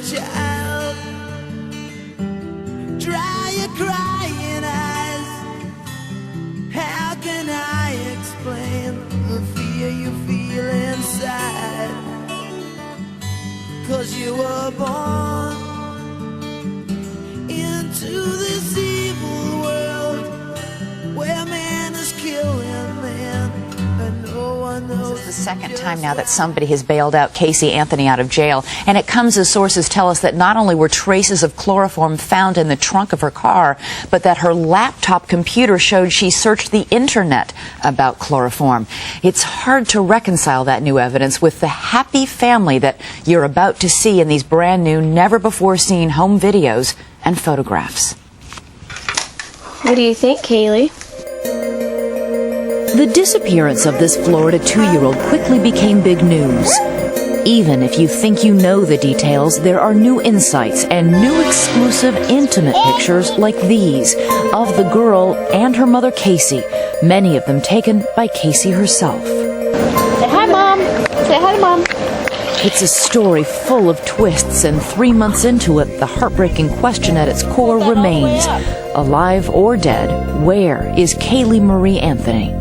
child. Dry your crying eyes. How can I explain the fear you feel inside? 'Cause you were born into this evil world where man is killing man and no one knows. This is the second time now that somebody has bailed out Caylee Anthony out of jail, and it comes as sources tell us that not only were traces of chloroform found in the trunk of her car, but that her laptop computer showed she searched the internet about chloroform. It's hard to reconcile that new evidence with the happy family that you're about to see in these brand new, never before seen home videos and photographs. What do you think, Caylee? The disappearance of this Florida 2-year-old quickly became big news. Even if you think you know the details, there are new insights and new exclusive intimate pictures like these of the girl and her mother Casey, many of them taken by Casey herself. Say hi, Mom. Say hi to Mom. It's a story full of twists, and 3 months into it, the heartbreaking question at its core remains: alive or dead, where is Caylee Marie Anthony?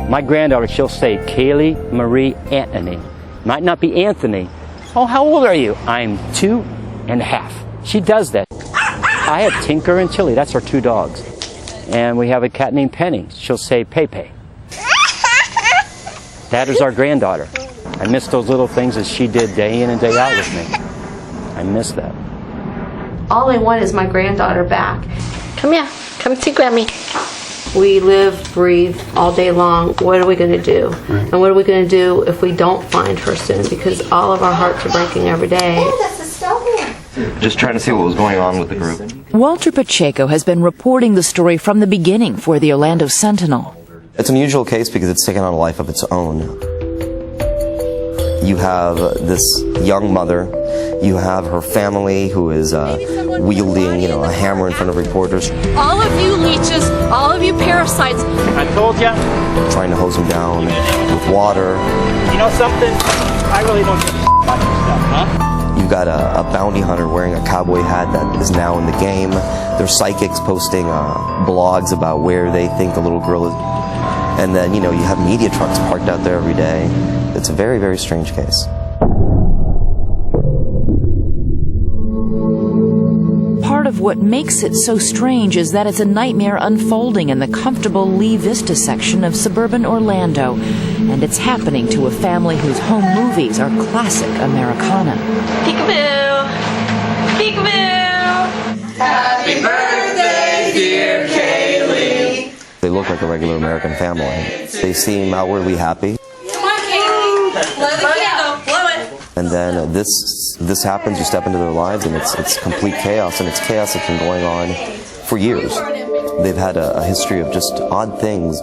My granddaughter, she'll say Caylee Marie Anthony. Might not be Anthony. Oh, how old are you? I'm 2.5. She does that. I have Tinker and Chili. That's our 2 dogs. And we have a cat named Penny. She'll say Pepe. That is our granddaughter. I miss those little things that she did day in and day out with me. I miss that. All I want is my granddaughter back. Come here. Come see Grammy. We live, breathe all day long. What are we going to do? And what are we going to do if we don't find her soon? Because all of our hearts are breaking every day. Just trying to see what was going on with the group. Walter Pacheco has been reporting the story from the beginning for the Orlando Sentinel. It's an unusual case because it's taken on a life of its own. You have this young mother, you have her family who is wielding, a hammer in front of reporters. All of you leeches, all of you parasites. I told ya. Trying to hose them down with water. You know something? I really don't give a about your stuff, huh? You've got a bounty hunter wearing a cowboy hat that is now in the game. There's psychics posting blogs about where they think the little girl is. And then, you have media trucks parked out there every day. It's a very, very strange case. Part of what makes it so strange is that it's a nightmare unfolding in the comfortable Lee Vista section of suburban Orlando. And it's happening to a family whose home movies are classic Americana. Peekaboo! Peekaboo! Happy birthday, dear Caylee. They look like a regular American family. They seem outwardly happy. Come on, Caylee! Blow the candle! Blow it! And then this happens, you step into their lives, and it's complete chaos, and it's chaos that's been going on for years. They've had a history of just odd things.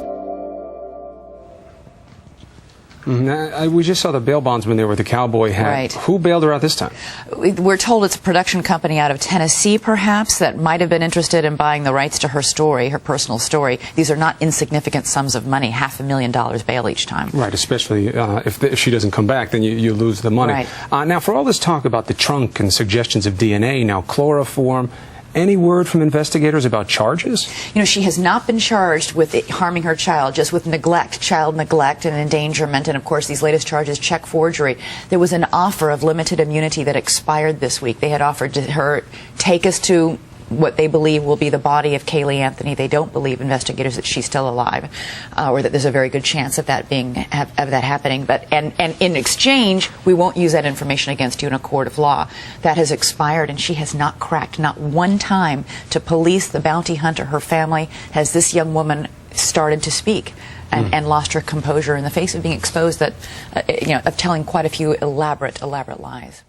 We just saw the bail bondsman there with the cowboy hat. Right. Who bailed her out this time? We're told it's a production company out of Tennessee, perhaps, that might have been interested in buying the rights to her story, her personal story. These are not insignificant sums of money, $500,000 bail each time. Right, especially if she doesn't come back, then you lose the money. Right. Now, for all this talk about the trunk and suggestions of DNA, now chloroform, any word from investigators about charges? She has not been charged with harming her child, just with neglect, child neglect and endangerment, and of course these latest charges, check forgery. There was an offer of limited immunity that expired this week. They had offered to her, take us to what they believe will be the body of Caylee Anthony. They don't believe, investigators, that she's still alive, or that there's a very good chance of that happening. But and in exchange, we won't use that information against you in a court of law. That has expired, and she has not cracked, not one time, to police, the bounty hunter, her family. Has this young woman started to speak and lost her composure in the face of being exposed of telling quite a few elaborate lies.